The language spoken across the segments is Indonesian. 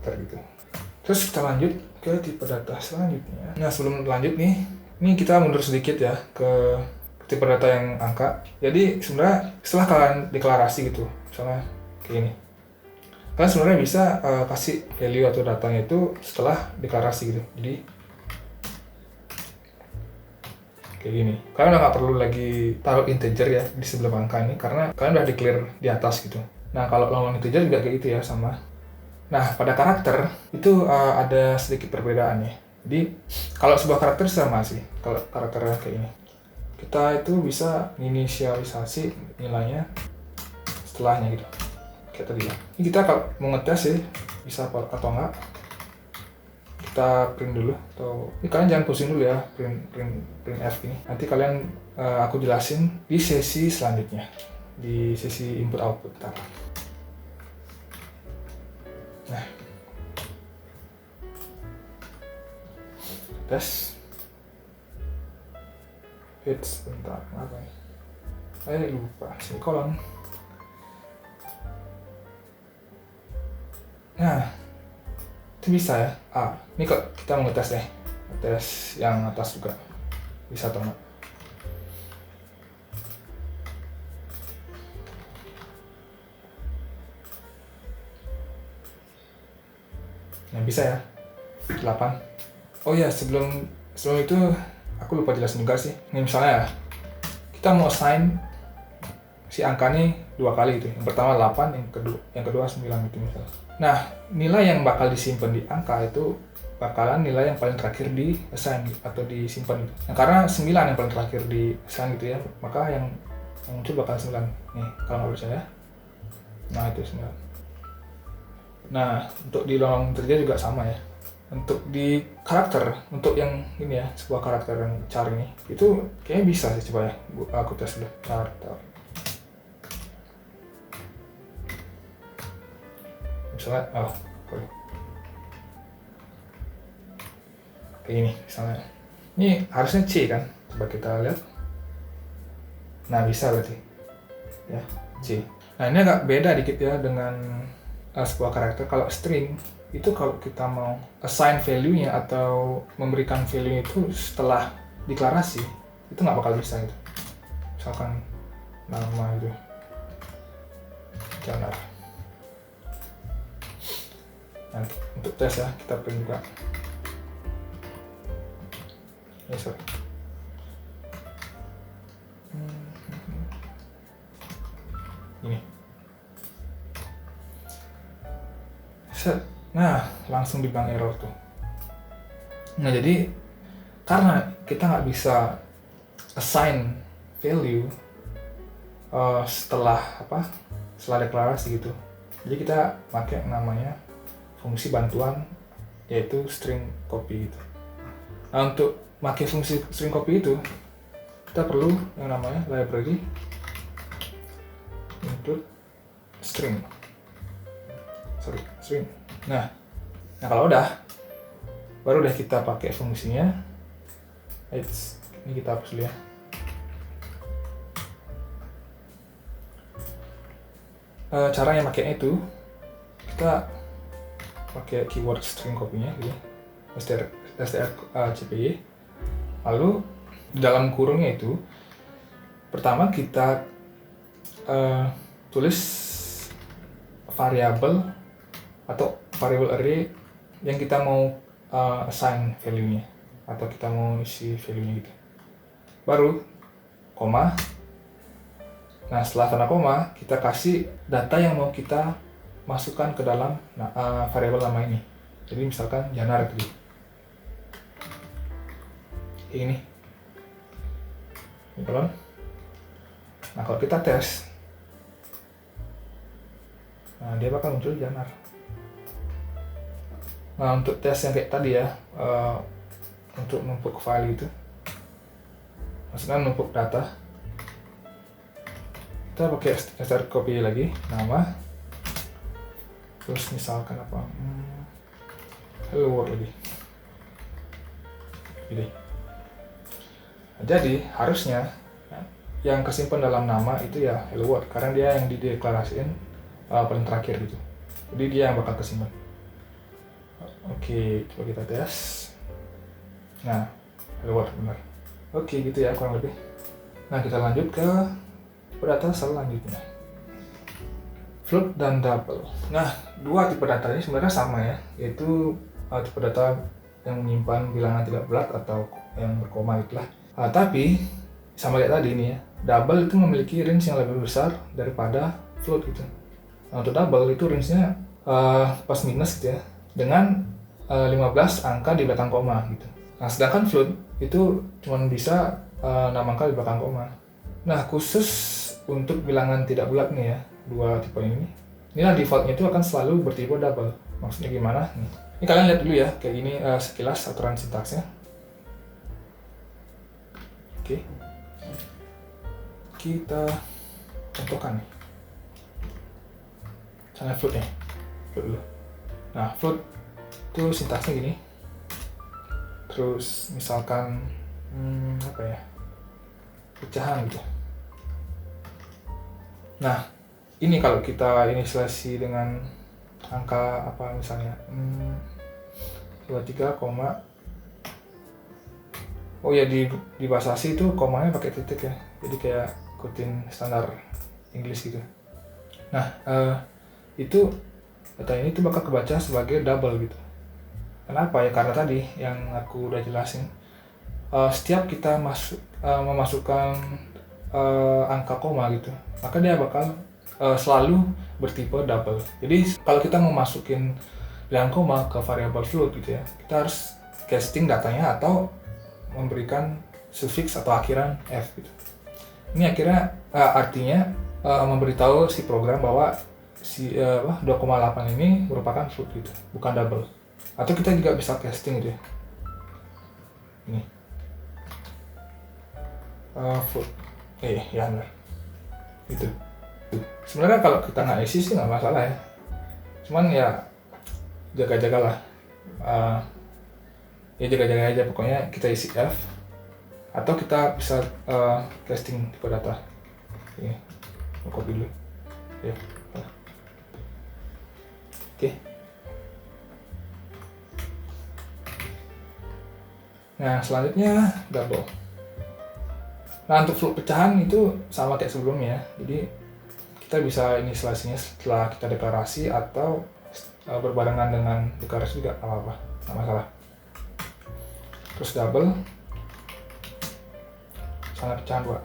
karakter gitu. Terus kita lanjut ke tipe data selanjutnya. Nah sebelum lanjut nih, ini kita mundur sedikit ya ke tipe data yang angka. Jadi sebenarnya setelah kalian deklarasi gitu, misalnya kayak gini, kalian sebenarnya bisa kasih value atau datanya itu setelah deklarasi gitu. Jadi kayak gini, kalian udah nggak perlu lagi taruh integer ya di sebelum angka ini karena kalian udah declare di atas gitu. Nah kalau long integer juga kayak gitu ya, sama. Nah pada karakter itu ada sedikit perbedaan ya. Jadi kalau sebuah karakter sama sih, kalau karakternya kayak ini, kita itu bisa inisialisasi nilainya setelahnya gitu, kayak tadi ya. Ini kita kalau mau ngetes sih bisa atau enggak, kita print dulu, atau ini kalian jangan pusing dulu ya print F ini. Nanti kalian aku jelasin di sesi selanjutnya, di sesi input output. Nah, tes hits bentar apa nih? Lupa semikolon. Nah, itu bisa ya. Ini kok kita mau ngetes deh, tes yang atas juga bisa atau enggak. Nah bisa ya, 8. Oh ya, sebelum itu aku lupa jelasin juga sih. Ini misalnya ya, kita mau assign si angka nih 2 kali gitu. Yang pertama 8, yang kedua 9 gitu misalnya. Nah, nilai yang bakal disimpan di angka itu bakalan nilai yang paling terakhir di assign atau disimpan gitu. Nah, karena 9 yang paling terakhir di assign gitu ya, maka yang muncul bakal 9. Nih, kalau nggak percaya. Nah, itu 9. Nah, untuk di long integer juga sama ya. Untuk di karakter, untuk yang ini ya, sebuah karakter yang char ini, itu kayaknya bisa sih, coba ya. Aku tes dulu. Char. Misalnya, kayak gini misalnya. Ini harusnya C kan? Coba kita lihat. Nah, bisa berarti. Ya, C. Nah, ini agak beda dikit ya dengan sebuah karakter. Kalau string itu kalau kita mau assign value-nya atau memberikan value itu setelah deklarasi, itu nggak bakal bisa gitu. Misalkan nama itu Janar. Nah, untuk tes ya, kita print juga. Sorry. Ini. Set. Nah, langsung dibilang error tuh. Nah, jadi karena kita nggak bisa assign value setelah deklarasi gitu. Jadi kita pakai namanya fungsi bantuan, yaitu string copy gitu. Nah, untuk pakai fungsi string copy itu kita perlu yang namanya library include string. Nah kalau udah, baru deh kita pakai fungsinya. Ini kita hapus dulu ya. Caranya makainya itu kita pakai keyword string copy-nya gitu, strcpy. Lalu di dalam kurungnya itu pertama kita tulis variabel atau variable array yang kita mau assign value-nya atau kita mau isi value-nya gitu. Baru koma. Nah, setelah tanda koma kita kasih data yang mau kita masukkan ke dalam variabel nama ini. Jadi misalkan Janar gitu. Ini. Nah, kalau kita tes, nah dia bakal muncul Janar. Nah, untuk tes yang kayak tadi ya, untuk numpuk file itu, maksudnya numpuk data, kita pakai strcpy lagi, nama, terus misalkan apa, hello world lagi, gitu. Nah, jadi harusnya yang kesimpan dalam nama itu ya hello world, karena dia yang dideklarasiin paling terakhir gitu. Jadi dia yang bakal kesimpan. Oke, coba kita tes. Nah, hello world, benar. Oke, gitu ya kurang lebih. Nah, kita lanjut ke data selanjutnya. Float dan double. Nah, dua tipe data ini sebenarnya sama ya, yaitu tipe data yang menyimpan bilangan tidak bulat atau yang berkoma itulah. Tapi sama kayak tadi ini ya, double itu memiliki range yang lebih besar daripada float gitu. Nah, untuk double itu range-nya plus minus gitu ya, dengan 15 angka di belakang koma gitu. Nah, sedangkan float itu cuma bisa 6 angka di belakang koma. Nah, khusus untuk bilangan tidak bulat nih ya, dua tipe inilah defaultnya itu akan selalu bertipe double. Maksudnya gimana? Ini kalian lihat dulu ya, kayak gini sekilas aturan sintaksnya. Oke, kita contohkan nih. Misalnya float nih, float dulu. Nah, float itu sintaksnya gini. Terus misalkan apa ya, pecahan gitu. Nah, ini kalau kita inisialisasi dengan angka apa misalnya 23, oh ya di bahasa asli itu komanya pakai titik ya, jadi kayak ikutin standar Inggris gitu. Nah, itu data ini tuh bakal kebaca sebagai double gitu. Kenapa ya? Karena tadi yang aku udah jelasin, setiap kita memasukkan angka koma gitu, maka dia bakal selalu bertipe double. Jadi kalau kita mau masukin bilangan koma ke variabel float gitu ya, kita harus casting datanya atau memberikan suffix atau akhiran f gitu. Ini akhirnya artinya memberitahu si program bahwa si 2,8 ini merupakan float gitu, bukan double. Atau kita juga bisa casting gitu ya. Ini float, ya benar. Gitu. Sebenarnya kalau kita nggak isi sih nggak masalah ya. Cuman ya jaga-jagalah. Ya jaga-jaga aja, pokoknya kita isi F atau kita bisa casting tipe data. Ini mau copy dulu ya. Oke. Nah, selanjutnya double. Nah, untuk float pecahan itu sama kayak sebelumnya, jadi kita bisa inisialisasinya setelah kita deklarasi atau berbarengan dengan deklarasi juga apa-apa, nggak masalah. Terus double sama pecahan 2.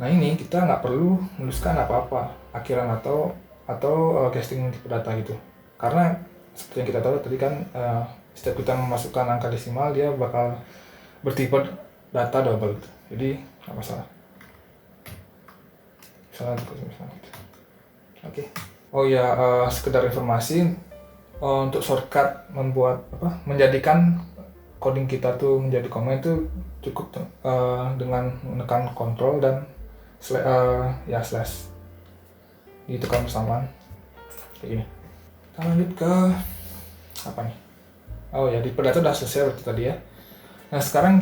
Nah, ini kita nggak perlu menuliskan apa-apa akhiran atau casting tipe data gitu, karena seperti yang kita tahu tadi kan, setiap kita memasukkan angka desimal dia bakal bertipe data double gitu. Jadi nggak masalah. Misalnya gitu. Oke. Oh ya, sekedar informasi, untuk shortcut menjadikan coding kita tuh menjadi koma itu cukup dengan menekan Ctrl dan slash ditekan bersamaan kayak gini. Kita lanjut ke apa nih? Oh ya, di data udah selesai berarti tadi ya. Nah, sekarang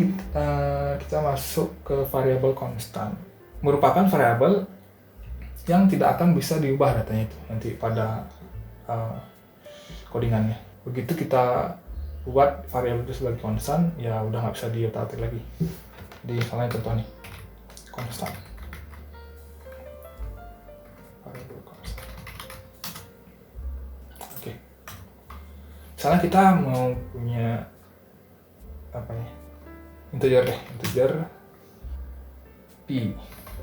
kita masuk ke variabel konstan. Merupakan variabel yang tidak akan bisa diubah datanya itu nanti pada codingannya. Begitu kita buat variabel itu sebagai konstan, ya udah nggak bisa diutak-atik lagi. Jadi misalnya contoh nih, konstan. Variabel konstan. Oke. Misalnya kita mau punya apa ya? Integer P.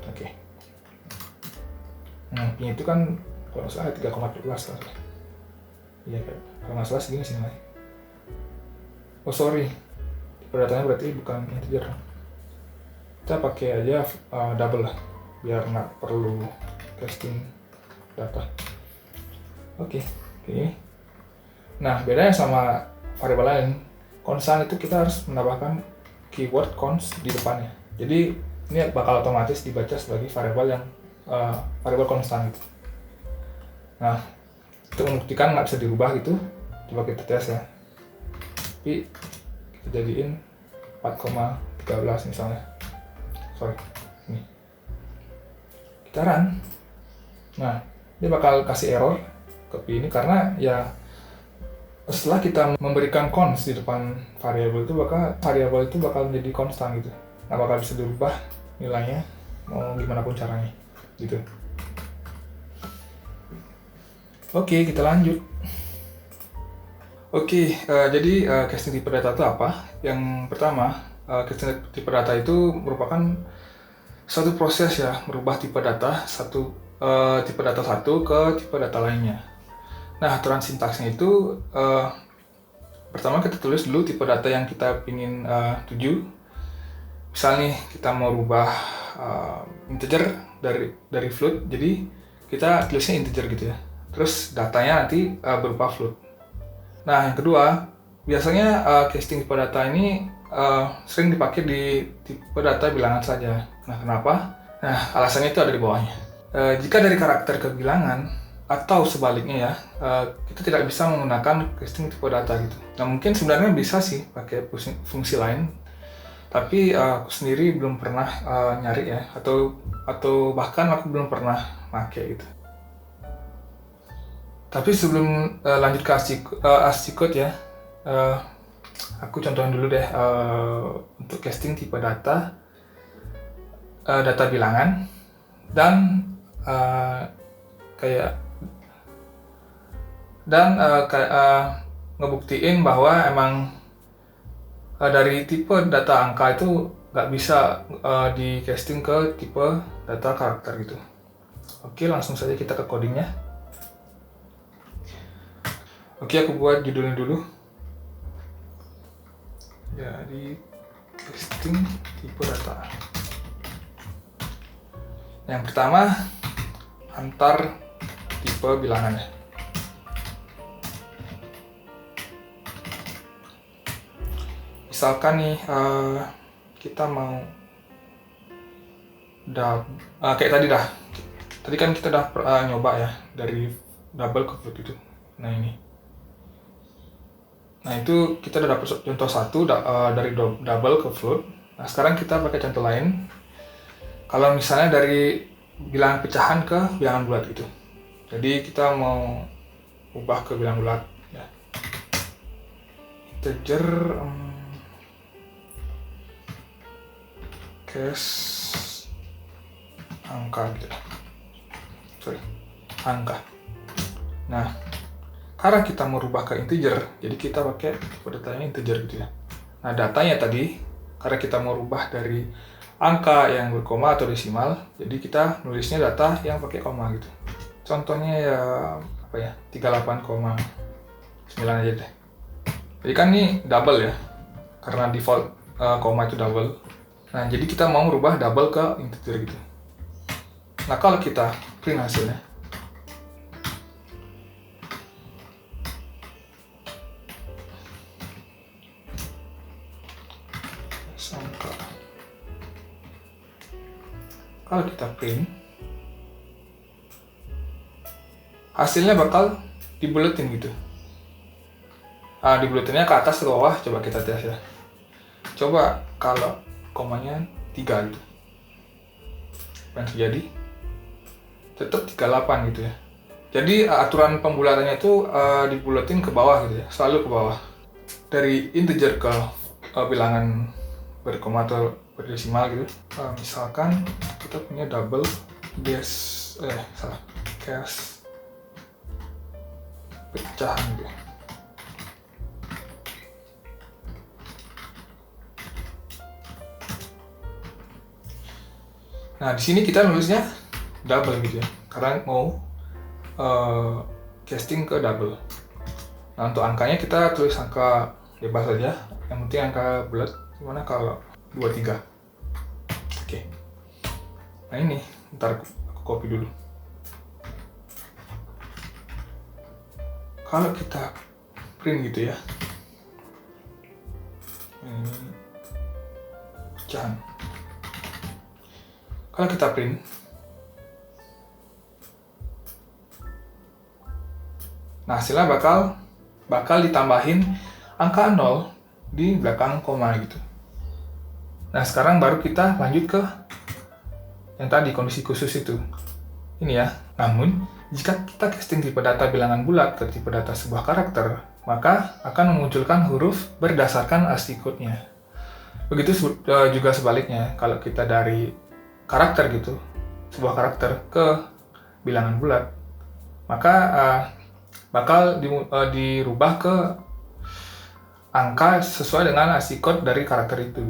Oke. Nah, P itu kan kalau nggak salah 3,14 kan. Iya kan. Kalau nggak salah segini sih. Oh sorry, tipe datanya berarti bukan integer. Kita pakai aja double lah, biar nggak perlu casting data. Oke, ini. Nah, bedanya sama variabel lain, konstan itu kita harus menambahkan keyword const di depannya. Jadi ini bakal otomatis dibaca sebagai variabel yang variabel konstan gitu. Nah, untuk membuktikan nggak bisa dirubah gitu, coba kita tes ya. Tapi kita jadiin 4,13 misalnya. Sorry, ini. Kita run. Nah, dia bakal kasih error copy ini karena ya setelah kita memberikan cons di depan variabel itu bakal menjadi konstan gitu, nggak bakal bisa dirubah nilainya mau gimana pun caranya gitu. Oke, kita lanjut. Oke, jadi casting tipe data itu apa? Yang pertama, casting tipe data itu merupakan suatu proses ya, merubah tipe data tipe data satu ke tipe data lainnya. Nah, aturan sintaksnya itu pertama kita tulis dulu tipe data yang kita ingin tuju. Misal nih kita mau rubah integer dari float, jadi kita tulisnya integer gitu ya. Terus datanya nanti berupa float. Nah, yang kedua, biasanya casting tipe data ini sering dipakai di tipe data bilangan saja. Nah, kenapa? Nah, alasannya itu ada di bawahnya. Jika dari karakter ke bilangan, atau sebaliknya ya, kita tidak bisa menggunakan casting tipe data gitu. Nah, mungkin sebenarnya bisa sih pakai fungsi lain, tapi aku sendiri belum pernah nyari ya, atau bahkan aku belum pernah pakai gitu. Tapi sebelum lanjut ke ASCII code ya, aku contohin dulu deh untuk casting tipe data bilangan dan ngebuktiin bahwa emang dari tipe data angka itu nggak bisa di casting ke tipe data karakter gitu. Oke, langsung saja kita ke codingnya. Oke, aku buat judulnya dulu. Jadi casting tipe data. Yang pertama, antar tipe bilangannya. Misalkan nih kita mau kayak tadi dah. Tadi kan kita udah nyoba ya dari double ke float itu. Nah ini. Nah itu kita udah dapat contoh satu dari double ke float. Nah sekarang kita pakai contoh lain. Kalau misalnya dari bilangan pecahan ke bilangan bulat gitu. Jadi kita mau ubah ke bilangan bulat ya. Integer case angka gitu. Angka. Nah, karena kita mau rubah ke integer, jadi kita pakai tipe datanya integer gitu ya. Nah, datanya tadi, karena kita mau rubah dari angka yang berkoma atau desimal, jadi kita nulisnya data yang pakai koma gitu. Contohnya ya, 38,9 aja deh. Jadi kan ini double ya, karena default koma itu double. Nah, jadi kita mau rubah double ke integer gitu. Nah, kalau kita print hasilnya, kalau kita print, hasilnya bakal dibuletin gitu. Dibuletinnya ke atas ke bawah, coba kita tes ya. Coba kalau komanya 3 gitu. Apa yang terjadi? Tetap 38 gitu ya. Jadi aturan pembulatannya itu dibuletin ke bawah gitu ya, selalu ke bawah. Dari integer ke bilangan berkoma atau berdesimal gitu. Misalkan kita punya double case pecahan gitu. Nah, di sini kita nulisnya double gitu ya, karena mau casting ke double. Nah, untuk angkanya kita tulis angka bebas saja, yang penting angka bulat. Gimana kalau 23? Oke. Nah ini, ntar aku copy dulu. Kalau kita print gitu ya, ini pecahan. Kalau kita print, nah hasilnya bakal ditambahin angka 0 di belakang koma gitu. Nah sekarang baru kita lanjut ke yang tadi kondisi khusus itu. Ini ya. Namun Jika kita casting tipe data bilangan bulat ke tipe data sebuah karakter, maka akan memunculkan huruf berdasarkan ASCII code-nya. Begitu juga sebaliknya, kalau kita dari karakter gitu, sebuah karakter ke bilangan bulat, maka bakal dirubah ke angka sesuai dengan ASCII code dari karakter itu.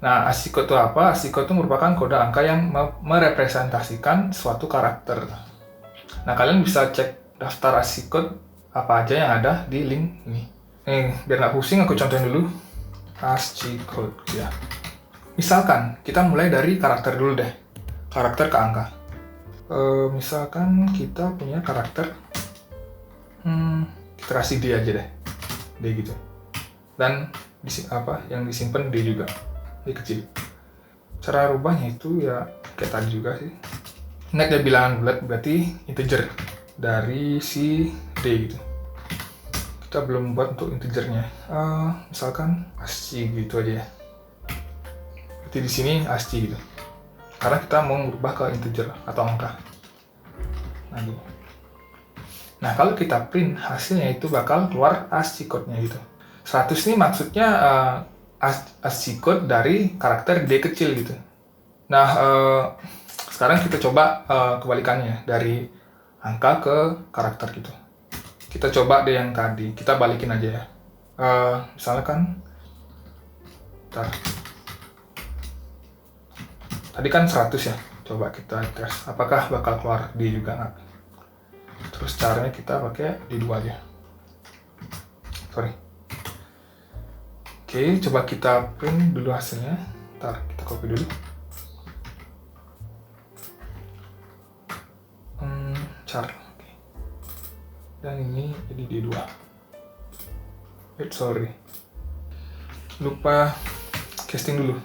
Nah, ASCII code itu apa? ASCII code itu merupakan kode angka yang merepresentasikan suatu karakter. Nah, kalian bisa cek daftar ASCII code apa aja yang ada di link ini. Biar nggak pusing, aku contohin dulu. ASCII code, ya. Misalkan, kita mulai dari karakter dulu deh. Karakter ke angka. Misalkan kita punya karakter, kita kasih D aja deh. D gitu. Dan yang disimpan D juga. D kecil. Cara rubahnya itu ya kayak tadi juga sih. Ingat ya, bilangan bulat berarti integer dari si D gitu. Kita belum buat untuk integernya. Misalkan ASCII gitu aja ya. Berarti di sini ASCII gitu. Karena kita mau merubah ke integer atau angka. Nah, kalau kita print hasilnya itu bakal keluar ASCII code-nya gitu. 100 ini maksudnya ASCII code dari karakter D kecil gitu. Nah, sekarang kita coba kebalikannya, dari angka ke karakter gitu. Kita coba deh yang tadi, kita balikin aja ya. Misalnya kan, tadi kan 100 ya, coba kita tes, apakah bakal keluar D juga nggak? Terus caranya kita pakai D2 aja. Oke, coba kita print dulu hasilnya. Ntar, kita copy dulu. Char. Okay. Dan ini jadi D2. Sorry. Lupa casting dulu.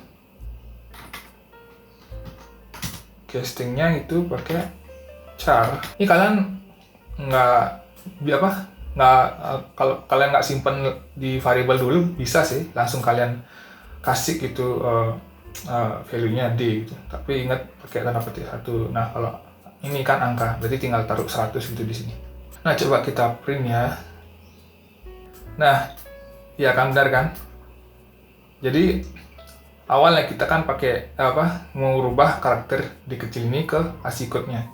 Castingnya itu pakai char. Ini kalian kalau kalian nggak simpen di variable dulu bisa sih, langsung kalian kasih gitu value-nya D gitu. Tapi ingat pakai tanda petik 1. Nah, kalau ini kan angka, berarti tinggal taruh 100 gitu di sini. Nah, coba kita print ya. Nah, ya kan benar kan? Jadi awalnya kita kan pakai mau rubah karakter D kecil ini ke ASCII code-nya.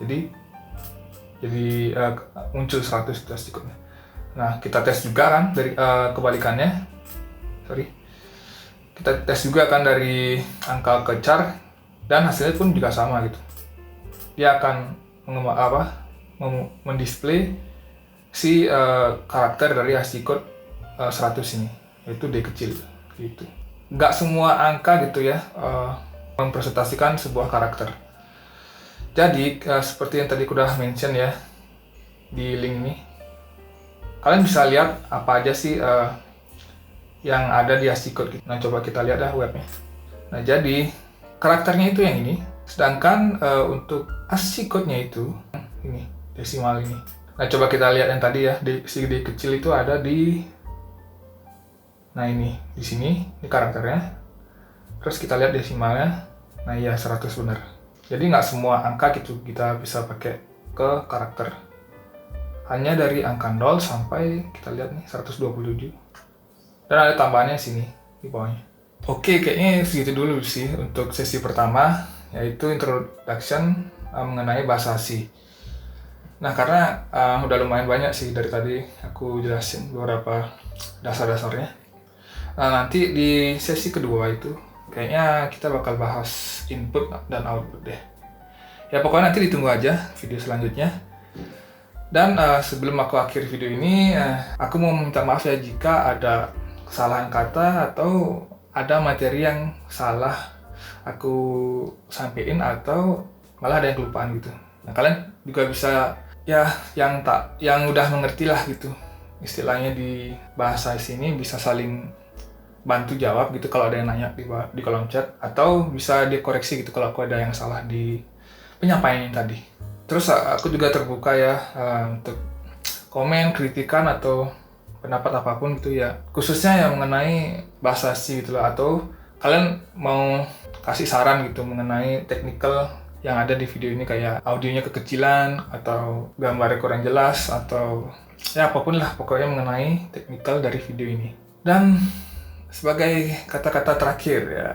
Jadi muncul 100 itu ASCII code-nya. Nah, kita tes juga kan dari kebalikannya. Kita tes juga kan dari angka ke char, dan hasilnya pun juga sama gitu. Dia akan mendisplay si karakter dari ASCII code 100 ini, yaitu D kecil gitu. Nggak semua angka gitu ya mempresentasikan sebuah karakter. Jadi seperti yang tadi aku udah mention ya di link ini, kalian bisa lihat apa aja sih yang ada di ASCII code. Nah, coba kita lihat dah webnya. Nah, jadi karakternya itu yang ini, sedangkan untuk ASCII code-nya itu ini, desimal ini. Nah, coba kita lihat yang tadi ya, si D kecil itu ada di, nah ini, di sini, ini karakternya. Terus kita lihat desimalnya, nah iya 100 benar. Jadi nggak semua angka gitu kita bisa pakai ke karakter. Hanya dari angka 0 sampai kita lihat nih 127. Dan ada tambahannya sini di bawahnya. Oke, kayaknya segitu dulu sih untuk sesi pertama, yaitu introduction mengenai bahasa C. Nah, karena udah lumayan banyak sih dari tadi aku jelasin beberapa dasar-dasarnya. Nah, nanti di sesi kedua itu kayaknya kita bakal bahas input dan output deh. Ya pokoknya nanti ditunggu aja video selanjutnya. Dan sebelum aku akhiri video ini, aku mau minta maaf ya jika ada kesalahan kata atau ada materi yang salah aku sampein atau malah ada yang kelupaan gitu. Nah, kalian juga bisa ya yang udah mengerti lah gitu. Istilahnya di bahasa sini bisa saling bantu jawab gitu kalau ada yang nanya di kolom chat, atau bisa dikoreksi gitu kalau aku ada yang salah di penyampaian tadi. Terus aku juga terbuka ya untuk komen, kritikan atau pendapat apapun gitu ya, khususnya yang mengenai bahasa C gitu lah, atau kalian mau kasih saran gitu mengenai technical yang ada di video ini, kayak audionya kekecilan atau gambarnya kurang jelas atau ya apapun lah pokoknya mengenai teknikal dari video ini. Dan sebagai kata-kata terakhir ya,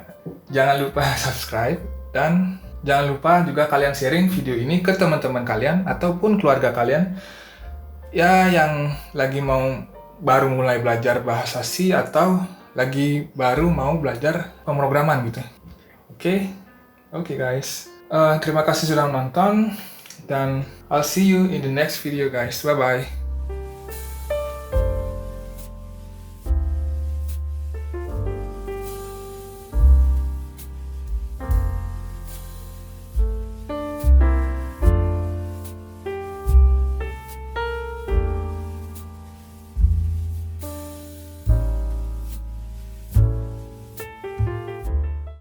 jangan lupa subscribe dan jangan lupa juga kalian sharing video ini ke teman-teman kalian ataupun keluarga kalian ya yang lagi baru mulai belajar bahasa C atau lagi baru mau belajar pemrograman gitu. Oke guys. Terima kasih sudah menonton dan I'll see you in the next video guys. Bye bye.